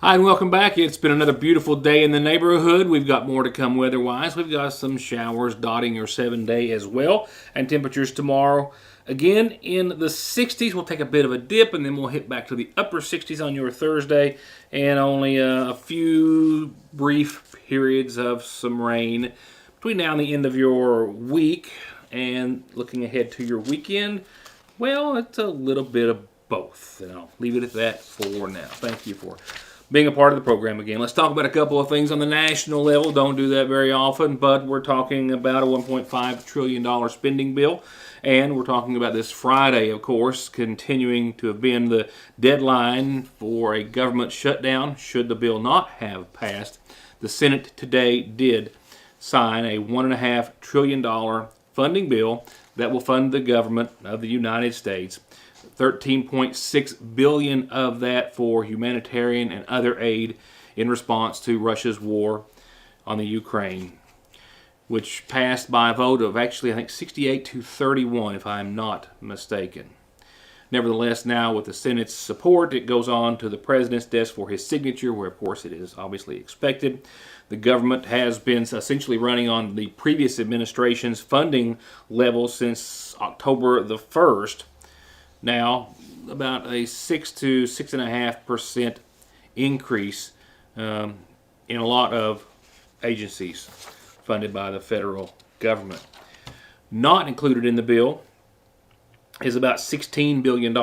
Hi, and welcome back. It's been another beautiful day in the neighborhood. We've got more to come weather-wise. We've got some showers dotting your 7-day as well. And temperatures tomorrow, again, in the 60s. We'll take a bit of a dip, and then we'll hit back to the upper 60s on your Thursday. And only a few brief periods of some rain between now and the end of your week. And looking ahead to your weekend, well, it's a little bit of both. And I'll leave it at that for now. Thank you for being a part of the program again. Let's talk about a couple of things on the national level. Don't do that very often, but we're talking about a $1.5 trillion spending bill. And we're talking about this Friday, of course, continuing to have been the deadline for a government shutdown should the bill not have passed. The Senate today did sign a $1.5 trillion funding bill that will fund the government of the United States. $13.6 billion of that for humanitarian and other aid in response to Russia's war on the Ukraine, which passed by a vote of actually, I think, 68-31, if I'm not mistaken. Nevertheless, now with the Senate's support, it goes on to the President's desk for his signature, where, of course, it is obviously expected. The government has been essentially running on the previous administration's funding level since October the 1st. Now, about a 6 to 6.5% increase in a lot of agencies funded by the federal government. Not included in the bill is about $16 billion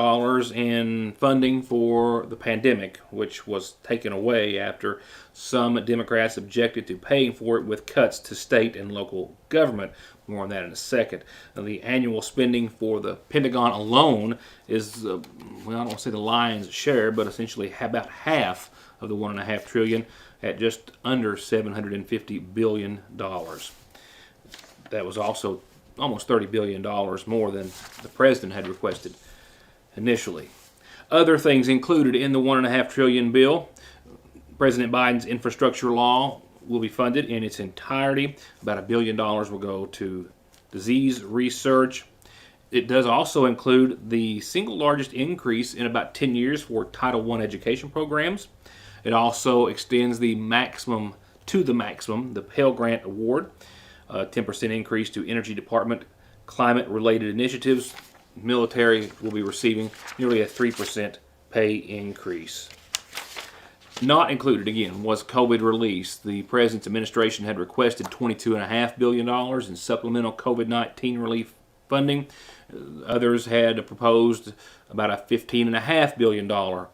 in funding for the pandemic, which was taken away after some Democrats objected to paying for it with cuts to state and local government. More on that in a second. The annual spending for the Pentagon alone is, well, I don't want to say the lion's share, but essentially about half of the $1.5 trillion at just under $750 billion. That was also almost $30 billion more than the president had requested initially. Other things included in the $1.5 trillion bill: President Biden's infrastructure law will be funded in its entirety. About $1 billion will go to disease research. It does also include the single largest increase in about 10 years for Title I education programs. It also extends the Pell Grant Award, a 10% increase to Energy Department climate-related initiatives. Military will be receiving nearly a 3% pay increase. Not included, again, was COVID relief. The President's administration had requested $22.5 billion in supplemental COVID-19 relief funding. Others had proposed about a $15.5 billion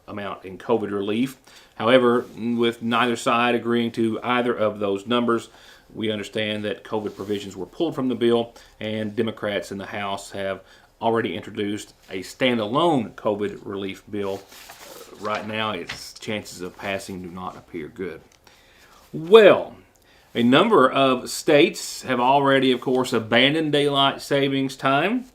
amount in COVID relief. However, with neither side agreeing to either of those numbers, we understand that COVID provisions were pulled from the bill, and Democrats in the House have already introduced a standalone COVID relief bill. Right now, its chances of passing do not appear good. Well, a number of states have already, of course, abandoned daylight savings time,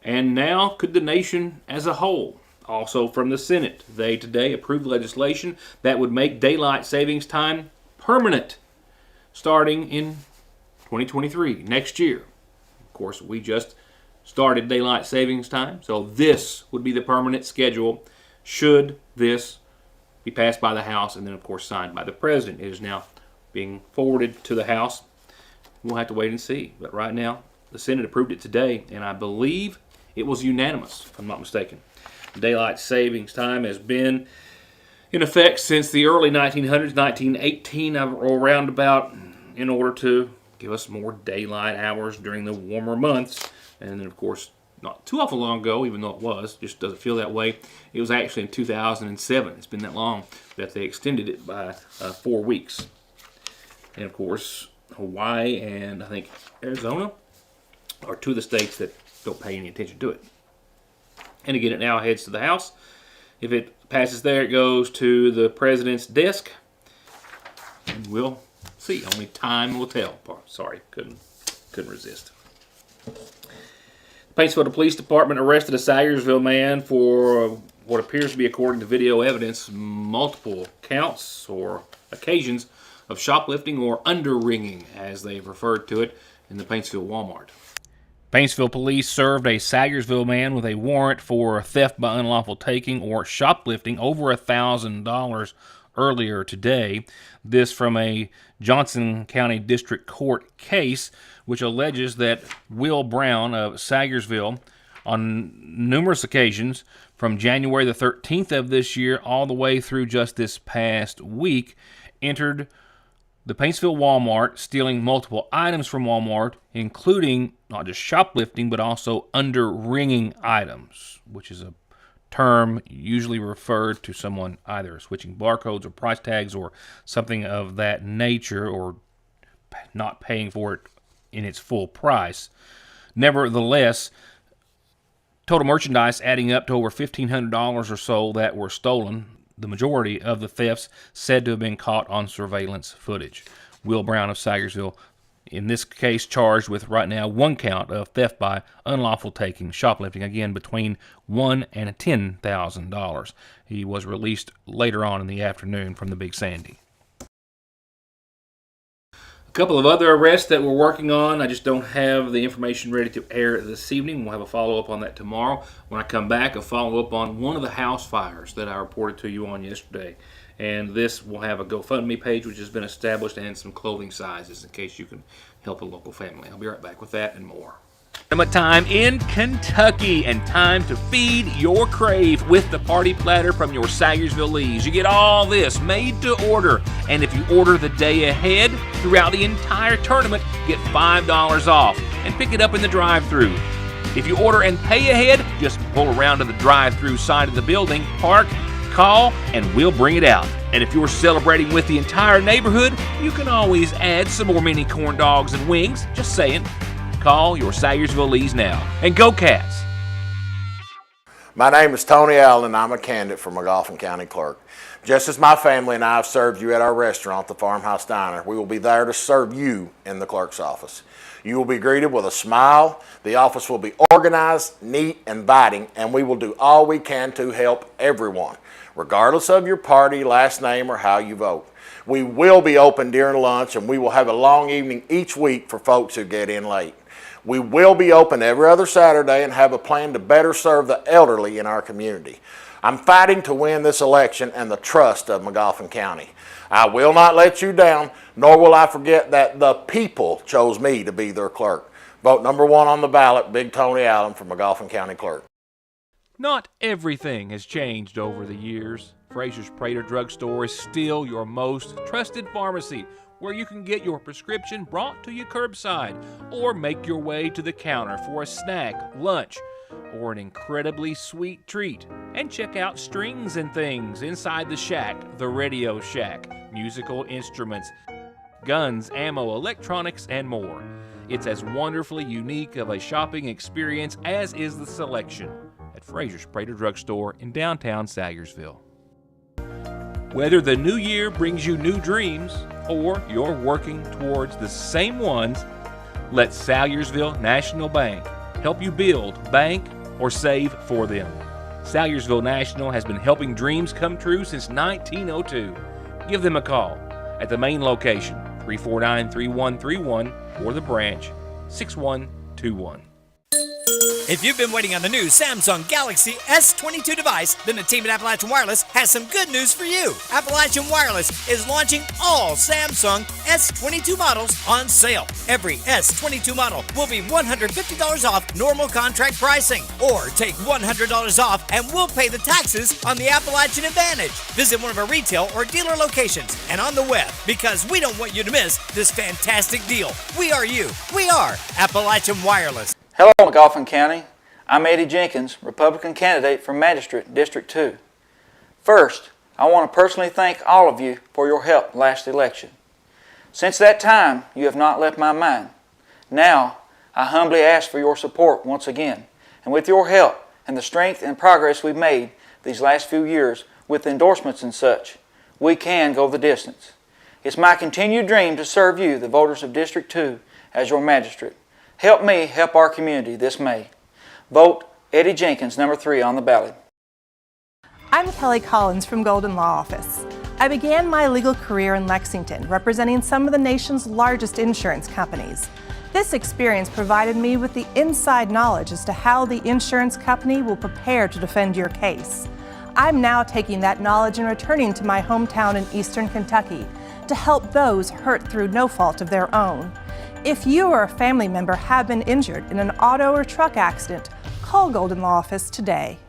and now could the nation as a whole. Also from the Senate, they today approved legislation that would make daylight savings time permanent starting in 2023, next year. Of course, we just started daylight savings time, so this would be the permanent schedule should this be passed by the House and then, of course, signed by the President. It is now being forwarded to the House. We'll have to wait and see. But right now, the Senate approved it today, and I believe it was unanimous, if I'm not mistaken. Daylight savings time has been in effect since the early 1900s, 1918, or roundabout, in order to give us more daylight hours during the warmer months. And then, of course, not too awful long ago, even though it was, just doesn't feel that way. It was actually in 2007. It's been that long that they extended it by 4 weeks. And, of course, Hawaii and I think Arizona are two of the states that don't pay any attention to it. And again, it now heads to the House. If it passes there, it goes to the President's desk. And we'll see. Only time will tell. Sorry, couldn't resist. The Paintsville Police Department arrested a Sayersville man for what appears to be, according to video evidence, multiple counts or occasions of shoplifting or underringing, as they've referred to it, in the Paintsville Walmart. Paintsville police served a Sayersville man with a warrant for theft by unlawful taking or shoplifting over $1,000 earlier today. This from a Johnson County District Court case which alleges that Will Brown of Sagersville, on numerous occasions from January the 13th of this year all the way through just this past week, entered the Paintsville Walmart, stealing multiple items from Walmart, including not just shoplifting, but also under-ringing items, which is a term usually referred to someone either switching barcodes or price tags or something of that nature, or not paying for it in its full price. Nevertheless, total merchandise adding up to over $1,500 or so that were stolen. The majority of the thefts said to have been caught on surveillance footage. Will Brown of Sagersville, in this case, charged with right now 1 count of theft by unlawful taking, shoplifting, again between $1,000 and $10,000. He was released later on in the afternoon from the Big Sandy. A couple of other arrests that we're working on. I just don't have the information ready to air this evening. We'll have a follow-up on that tomorrow. When I come back, a follow-up on one of the house fires that I reported to you on yesterday. And this will have a GoFundMe page which has been established and some clothing sizes in case you can help a local family. I'll be right back with that and more. Time in Kentucky, and time to feed your crave with the party platter from your Sagersville Lee's. You get all this made to order, and if you order the day ahead throughout the entire tournament, get $5 off and pick it up in the drive-thru. If you order and pay ahead, just pull around to the drive-thru side of the building, park, call, and we'll bring it out. And if you're celebrating with the entire neighborhood, you can always add some more mini corn dogs and wings. Just saying. Call your Sagersville Lee's now. And go Cats! My name is Tony Allen, and I'm a candidate for McGoffin County Clerk. Just as my family and I have served you at our restaurant, the Farmhouse Diner, we will be there to serve you in the clerk's office. You will be greeted with a smile. The office will be organized, neat, inviting, and we will do all we can to help everyone, regardless of your party, last name, or how you vote. We will be open during lunch, and we will have a long evening each week for folks who get in late. We will be open every other Saturday and have a plan to better serve the elderly in our community. I'm fighting to win this election and the trust of McGoffin County. I will not let you down, nor will I forget that the people chose me to be their clerk. Vote number 1 on the ballot, Big Tony Allen for McGoffin County Clerk. Not everything has changed over the years. Frazier's Prater Drugstore is still your most trusted pharmacy, where you can get your prescription brought to you curbside or make your way to the counter for a snack, lunch, or an incredibly sweet treat. And check out Strings and Things inside the shack, the Radio Shack, musical instruments, guns, ammo, electronics, and more. It's as wonderfully unique of a shopping experience as is the selection at Frazier's Prater Drugstore in downtown Sagersville. Whether the new year brings you new dreams or you're working towards the same ones, let Salyersville National Bank help you build, bank, or save for them. Salyersville National has been helping dreams come true since 1902. Give them a call at the main location, 349-3131, or the branch, 6121. If you've been waiting on the new Samsung Galaxy S22 device, then the team at Appalachian Wireless has some good news for you. Appalachian Wireless is launching all Samsung S22 models on sale. Every S22 model will be $150 off normal contract pricing, or take $100 off and we'll pay the taxes on the Appalachian Advantage. Visit one of our retail or dealer locations and on the web, because we don't want you to miss this fantastic deal. We are you. We are Appalachian Wireless. Hello, McGoffin County. I'm Eddie Jenkins, Republican candidate for Magistrate, District 2. First, I want to personally thank all of you for your help last election. Since that time, you have not left my mind. Now, I humbly ask for your support once again, and with your help and the strength and progress we've made these last few years with endorsements and such, we can go the distance. It's my continued dream to serve you, the voters of District 2, as your magistrate. Help me help our community this May. Vote Eddie Jenkins, number 3 on the ballot. I'm Kelly Collins from Golden Law Office. I began my legal career in Lexington, representing some of the nation's largest insurance companies. This experience provided me with the inside knowledge as to how the insurance company will prepare to defend your case. I'm now taking that knowledge and returning to my hometown in eastern Kentucky to help those hurt through no fault of their own. If you or a family member have been injured in an auto or truck accident, call Golden Law Office today.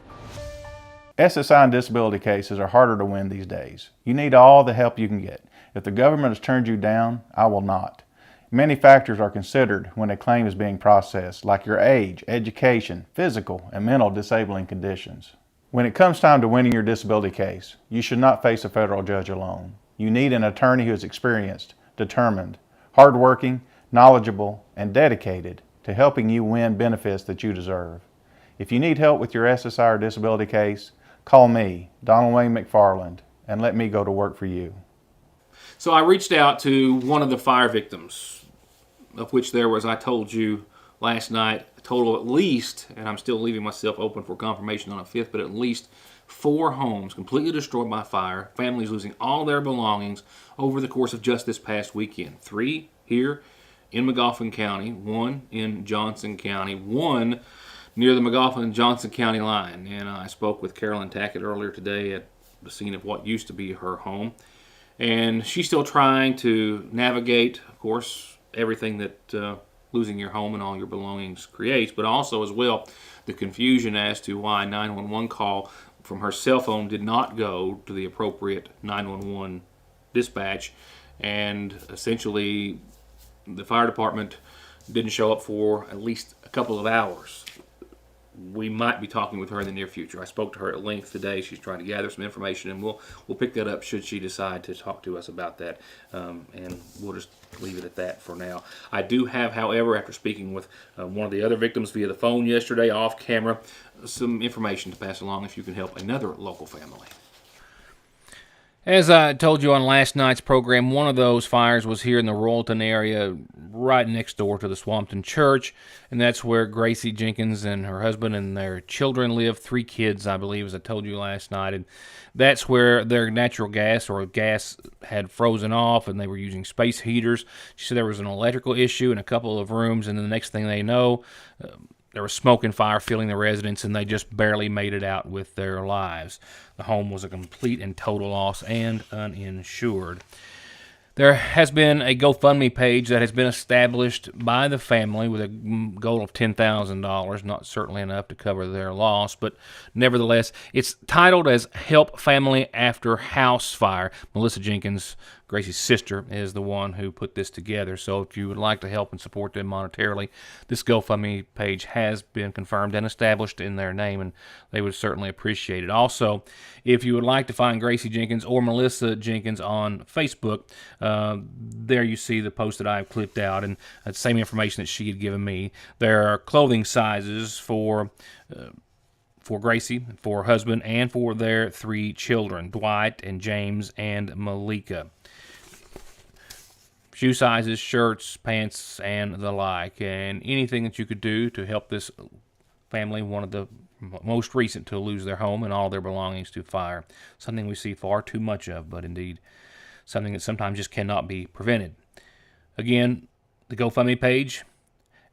SSI and disability cases are harder to win these days. You need all the help you can get. If the government has turned you down, I will not. Many factors are considered when a claim is being processed, like your age, education, physical, and mental disabling conditions. When it comes time to winning your disability case, you should not face a federal judge alone. You need an attorney who is experienced, determined, hardworking, knowledgeable, and dedicated to helping you win benefits that you deserve. If you need help with your SSI or disability case, call me, Donald Wayne McFarland, and let me go to work for you. So I reached out to one of the fire victims, of which there was, I told you last night, a total of at least, and I'm still leaving myself open for confirmation on a fifth, but at least 4 homes completely destroyed by fire, families losing all their belongings over the course of just this past weekend. 3 here in McGoffin County, 1 in Johnson County, 1 near the McGoffin-Johnson County line. And I spoke with Carolyn Tackett earlier today at the scene of what used to be her home. And she's still trying to navigate, of course, everything that losing your home and all your belongings creates, but also as well the confusion as to why a 911 call from her cell phone did not go to the appropriate 911 dispatch, and essentially the fire department didn't show up for at least a couple of hours. We might be talking with her in the near future. I spoke to her at length today. She's trying to gather some information, and we'll pick that up should she decide to talk to us about that. And we'll just leave it at that for now. I do have, however, after speaking with one of the other victims via the phone yesterday, off camera, some information to pass along if you can help another local family. As I told you on last night's program, one of those fires was here in the Royalton area, right next door to the Swampton Church, and that's where Gracie Jenkins and her husband and their children live. 3 kids, I believe, as I told you last night, and that's where their natural gas or gas had frozen off, and they were using space heaters. She said there was an electrical issue in a couple of rooms, and the next thing they know, there was smoke and fire filling the residence, and they just barely made it out with their lives. The home was a complete and total loss and uninsured. There has been a GoFundMe page that has been established by the family with a goal of $10,000, not certainly enough to cover their loss, but nevertheless, it's titled as Help Family After House Fire. Melissa Jenkins, Gracie's sister, is the one who put this together, so if you would like to help and support them monetarily, this GoFundMe page has been confirmed and established in their name, and they would certainly appreciate it. Also, if you would like to find Gracie Jenkins or Melissa Jenkins on Facebook, there you see the post that I've clipped out, and the same information that she had given me. There are clothing sizes for Gracie, for her husband, and for their 3 children, Dwight and James and Malika. Shoe sizes, shirts, pants, and the like, and anything that you could do to help this family, one of the most recent to lose their home and all their belongings to fire. Something we see far too much of, but indeed something that sometimes just cannot be prevented. Again, the GoFundMe page,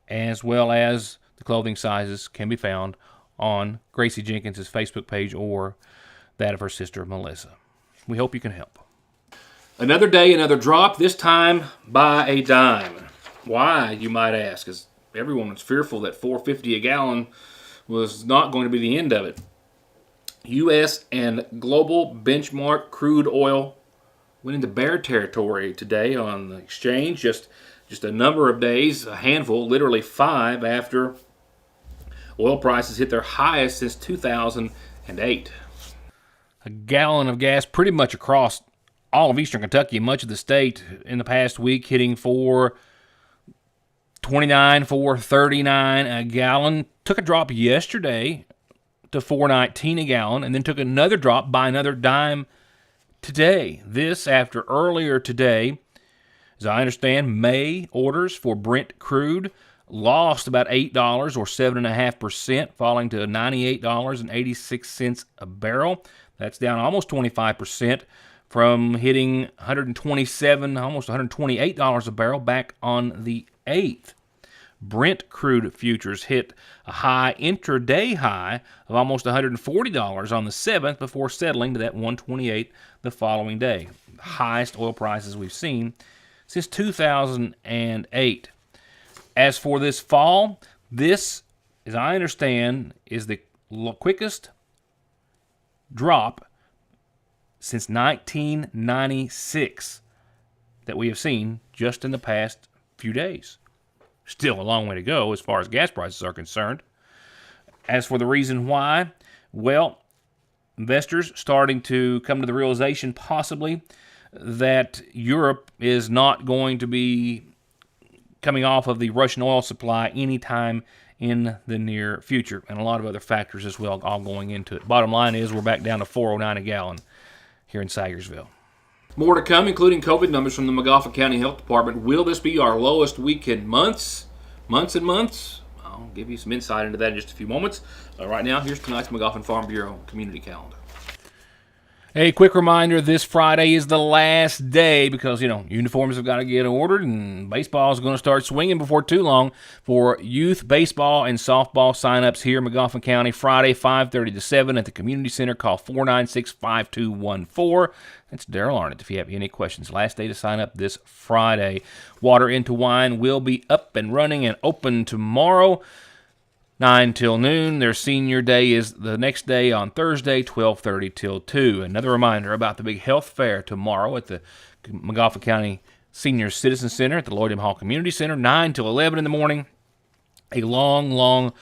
as well as the clothing sizes, can be found on Gracie Jenkins' Facebook page or that of her sister, Melissa. We hope you can help. Another day, another drop, this time by a dime. Why, you might ask, as everyone was fearful that $4.50 a gallon was not going to be the end of it. U.S. and global benchmark crude oil went into bear territory today on the exchange, just a number of days, a handful, literally 5 after oil prices hit their highest since 2008. A gallon of gas pretty much across all of eastern Kentucky and much of the state in the past week hitting $4.29, $4.39 a gallon. Took a drop yesterday to $4.19 a gallon, and then took another drop by another dime today. This after earlier today, as I understand, May orders for Brent crude lost about $8 or 7.5%, falling to $98.86 a barrel. That's down almost 25% from hitting $127, almost $128 a barrel back on the 8th. Brent crude futures hit a high intraday high of almost $140 on the 7th before settling to that 128 the following day. The highest oil prices we've seen since 2008. As for this fall, this, as I understand, is the quickest drop since 1996 that we have seen just in the past few days. Still a long way to go as far as gas prices are concerned. As for the reason why, well, investors starting to come to the realization possibly that Europe is not going to be coming off of the Russian oil supply anytime in the near future, and a lot of other factors as well all going into it. Bottom line is we're back down to $4.09 a gallon here in Sayersville. More to come, including COVID numbers from the McGoffin County Health Department. Will this be our lowest week in months and months? I'll give you some insight into that in just a few moments. Right now, here's tonight's McGoffin Farm Bureau community calendar. A quick reminder, this Friday is the last day because, uniforms have got to get ordered and baseball is going to start swinging before too long for youth baseball and softball signups here in McGoffin County. Friday, 5:30 to 7 at the Community Center. Call 496-5214. That's Daryl Arnott if you have any questions. Last day to sign up this Friday. Water Into Wine will be up and running and open tomorrow, 9 till noon. Their senior day is the next day on Thursday, 12:30 till 2. Another reminder about the big health fair tomorrow at the McGoffin County Senior Citizen Center at the Lloyd M. Hall Community Center, 9 till 11 in the morning. A long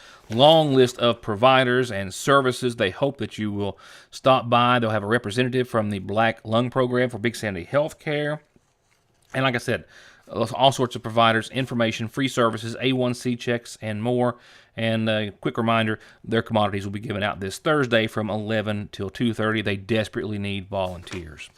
list of providers and services. They hope that you will stop by. They'll have a representative from the Black Lung Program for Big Sandy Healthcare. And like I said, all sorts of providers, information, free services, A1C checks, and more. And a quick reminder, their commodities will be given out this Thursday from 11 till 2:30. They desperately need volunteers.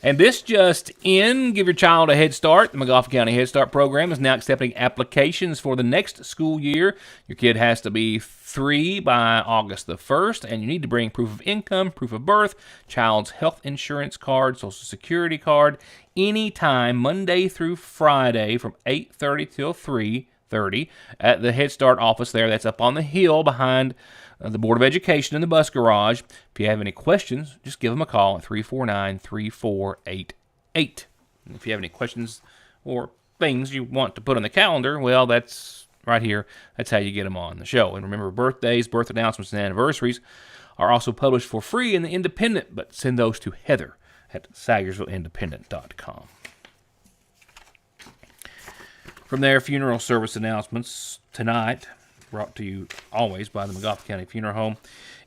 And this just in, give your child a head start. The McGoffin County Head Start program is now accepting applications for the next school year. Your kid has to be 3 by August the 1st, and you need to bring proof of income, proof of birth, child's health insurance card, Social Security card, anytime, Monday through Friday from 8:30 till 3:30 at the Head Start office there. That's up on the hill behind the Board of Education in the bus garage. If you have any questions, just give them a call at 349-3488. And if you have any questions or things you want to put on the calendar, well, that's right here. That's how you get them on the show. And remember, birthdays, birth announcements, and anniversaries are also published for free in the Independent, but send those to Heather at SayersvilleIndependent.com. From there, funeral service announcements tonight, brought to you always by the McGoffin County Funeral Home,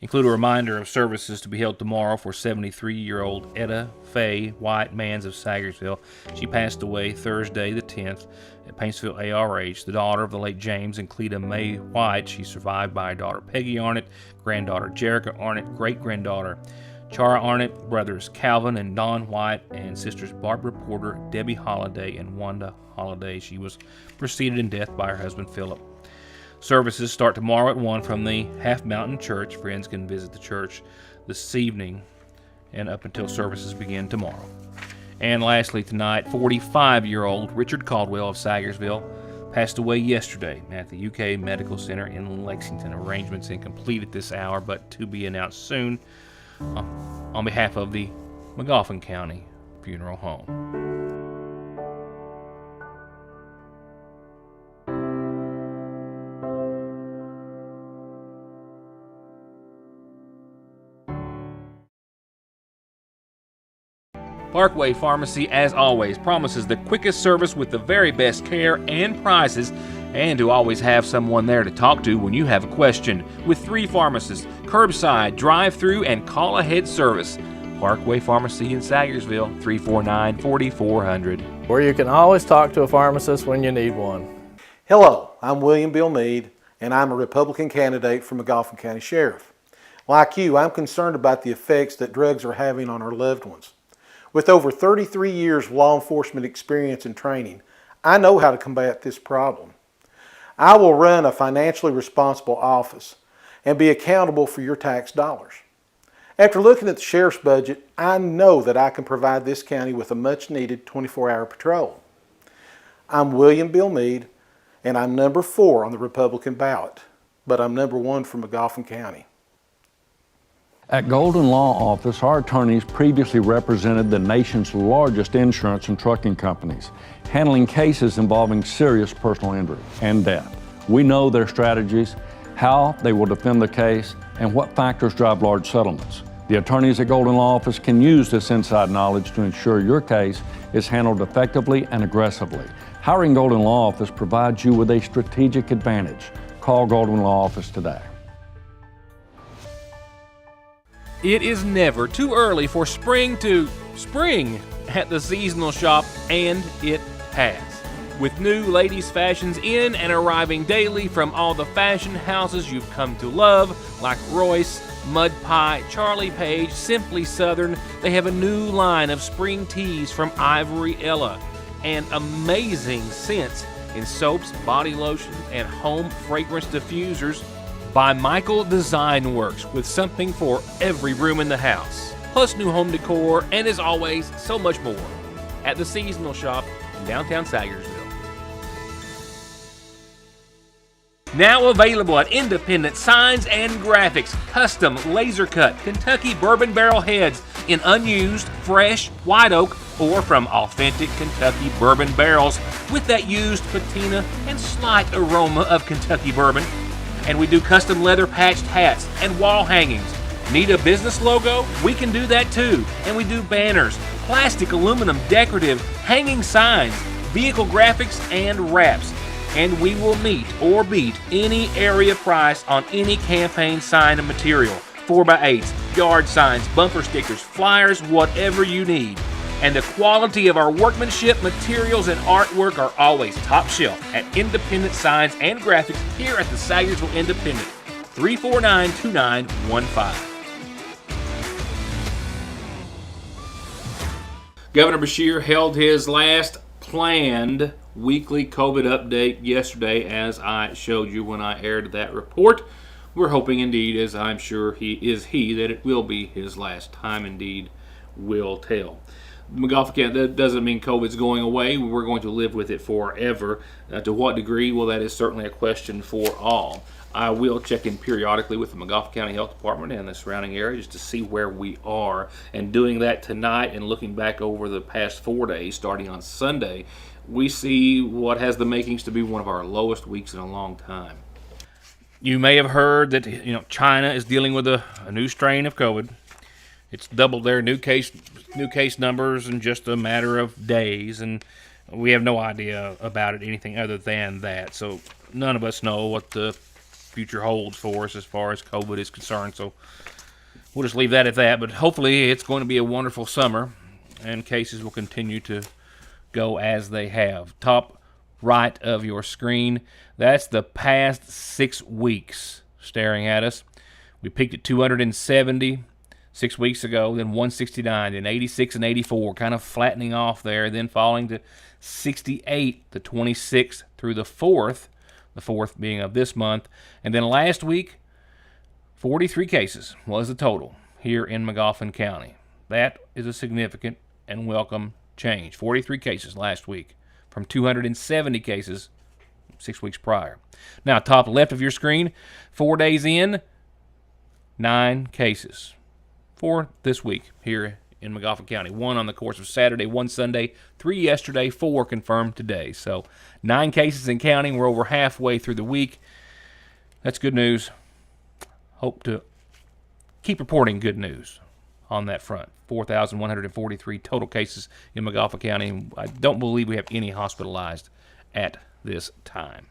include a reminder of services to be held tomorrow for 73-year-old Etta Faye White Mans of Sayersville. She passed away Thursday the 10th at Paintsville ARH, the daughter of the late James and Cleta Mae White. She's survived by her daughter Peggy Arnott, granddaughter Jerica Arnott, great-granddaughter Chara Arnott, brothers Calvin and Don White, and sisters Barbara Porter, Debbie Holliday, and Wanda Holliday. She was preceded in death by her husband Philip. Services start tomorrow at 1 from the Half Mountain Church. Friends can visit the church this evening and up until services begin tomorrow. And lastly tonight, 45-year-old Richard Caldwell of Sayersville passed away yesterday at the UK Medical Center in Lexington. Arrangements incomplete at this hour, but to be announced soon on behalf of the McGoffin County Funeral Home. Parkway Pharmacy, as always, promises the quickest service with the very best care and prices, and to always have someone there to talk to when you have a question. With 3 pharmacists, curbside, drive-through, and call-ahead service. Parkway Pharmacy in Sayersville, 349-4400. Where you can always talk to a pharmacist when you need one. Hello, I'm William Bill Meade, and I'm a Republican candidate for McGoffin County Sheriff. Like you, I'm concerned about the effects that drugs are having on our loved ones. With over 33 years of law enforcement experience and training, I know how to combat this problem. I will run a financially responsible office and be accountable for your tax dollars. After looking at the sheriff's budget, I know that I can provide this county with a much-needed 24-hour patrol. I'm William Bill Meade, and I'm number 4 on the Republican ballot, but I'm number 1 for McGoffin County. At Golden Law Office, our attorneys previously represented the nation's largest insurance and trucking companies, handling cases involving serious personal injury and death. We know their strategies, how they will defend the case, and what factors drive large settlements. The attorneys at Golden Law Office can use this inside knowledge to ensure your case is handled effectively and aggressively. Hiring Golden Law Office provides you with a strategic advantage. Call Golden Law Office today. It is never too early for spring to spring at the seasonal shop, and it has. With new ladies' fashions in and arriving daily from all the fashion houses you've come to love, like Royce, Mud Pie, Charlie Page, Simply Southern, they have a new line of spring tees from Ivory Ella, and amazing scents in soaps, body lotions, and home fragrance diffusers by Michael Design Works, with something for every room in the house. Plus new home decor, and as always, so much more at the seasonal shop in downtown Sayersville. Now available at Independent Signs and Graphics, custom laser cut Kentucky bourbon barrel heads in unused, fresh, white oak, or from authentic Kentucky bourbon barrels with that used patina and slight aroma of Kentucky bourbon. And we do custom leather patched hats and wall hangings. Need a business logo? We can do that too. And we do banners, plastic, aluminum, decorative, hanging signs, vehicle graphics, and wraps. And we will meet or beat any area price on any campaign sign and material. 4x8s, yard signs, bumper stickers, flyers, whatever you need. And the quality of our workmanship, materials, and artwork are always top shelf at Independent Signs and Graphics here at the Sayersville Independent, 349-2915. Governor Beshear held his last planned weekly COVID update yesterday, as I showed you when I aired that report. We're hoping indeed, as I'm sure he, that it will be his last time. Indeed will tell. McGoffin County, that doesn't mean COVID's going away. We're going to live with it forever. To what degree? Well, that is certainly a question for all. I will check in periodically with the McGoffin County Health Department and the surrounding area just to see where we are. And doing that tonight and looking back over the past 4 days, starting on Sunday, we see what has the makings to be one of our lowest weeks in a long time. You may have heard that China is dealing with a new strain of COVID. It's doubled their new case numbers in just a matter of days, and we have no idea about it, anything other than that. So none of us know what the future holds for us as far as COVID is concerned. So we'll just leave that at that. But hopefully it's going to be a wonderful summer, and cases will continue to go as they have. Top right of your screen, that's the past 6 weeks staring at us. We peaked at 270 6 weeks ago, then 169, then 86 and 84, kind of flattening off there, then falling to 68 the 26th through the 4th being of this month. And then last week, 43 cases was the total here in McGoffin County. That is a significant and welcome change. 43 cases last week from 270 cases 6 weeks prior. Now, top left of your screen, 4 days in, 9 cases for this week here in McGoffin County. 1 on the course of Saturday, 1 Sunday, 3 yesterday, 4 confirmed today. So 9 cases and counting. We're over halfway through the week. That's good news. Hope to keep reporting good news on that front. 4,143 total cases in McGoffin County. I don't believe we have any hospitalized at this time.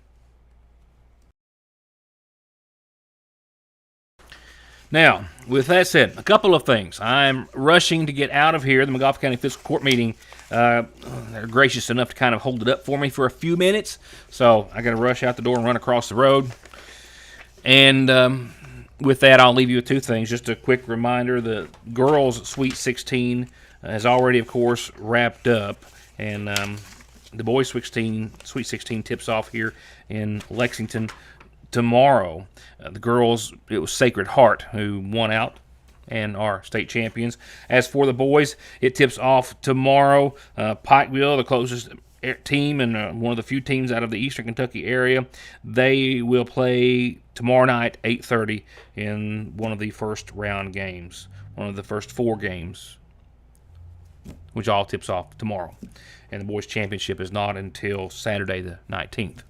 Now, with that said, a couple of things. I'm rushing to get out of here. The McGoffin County Fiscal Court meeting, they're gracious enough to kind of hold it up for me for a few minutes. So I got to rush out the door and run across the road. And with that, I'll leave you with 2 things. Just a quick reminder, the girls' Sweet 16 has already, of course, wrapped up. And the boys' Sweet 16 tips off here in Lexington tomorrow. The girls, it was Sacred Heart who won out and are state champions. As for the boys, it tips off tomorrow. Pikeville, the closest team and one of the few teams out of the Eastern Kentucky area. They will play tomorrow night, 8:30, in one of the first round games, one of the first 4 games, which all tips off tomorrow. And the boys' championship is not until Saturday the 19th,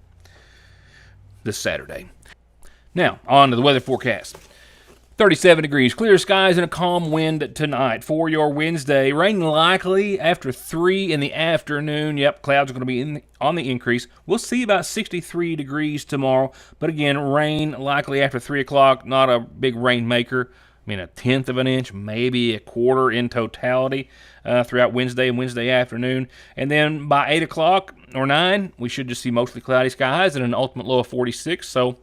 this Saturday. Now, on to the weather forecast. 37 degrees, clear skies and a calm wind tonight. For your Wednesday, rain likely after 3 in the afternoon. Yep, clouds are going to be on the increase. We'll see about 63 degrees tomorrow, but again, rain likely after 3 o'clock. Not a big rain maker. I mean, 1/10 of an inch, maybe 1/4 in totality throughout Wednesday and Wednesday afternoon. And then by 8 o'clock or 9, we should just see mostly cloudy skies and an ultimate low of 46. So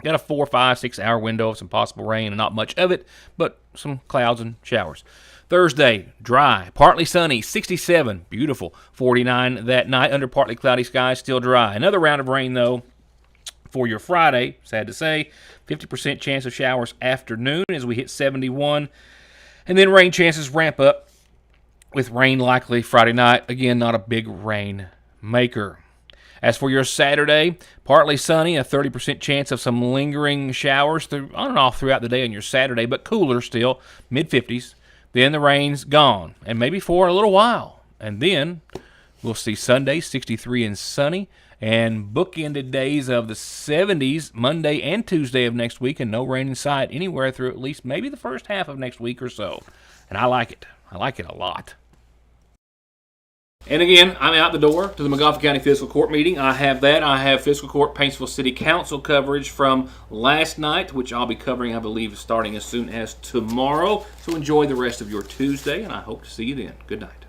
got a 4, 5, 6 hour window of some possible rain, and not much of it, but some clouds and showers. Thursday, dry, partly sunny, 67, beautiful, 49 that night under partly cloudy skies, still dry. Another round of rain, though, for your Friday, sad to say, 50% chance of showers afternoon as we hit 71, and then rain chances ramp up with rain likely Friday night. Again, not a big rain maker. As for your Saturday, partly sunny, a 30% chance of some lingering showers on and off throughout the day on your Saturday, but cooler still, mid-50s. Then the rain's gone, and maybe for a little while. And then we'll see Sunday, 63 and sunny, and bookended days of the 70s, Monday and Tuesday of next week, and no rain in sight anywhere through at least maybe the first half of next week or so. And I like it. I like it a lot. And again, I'm out the door to the Magoffin County Fiscal Court meeting. I have that. I have Fiscal Court Paintsville City Council coverage from last night, which I'll be covering, I believe, starting as soon as tomorrow. So enjoy the rest of your Tuesday, and I hope to see you then. Good night.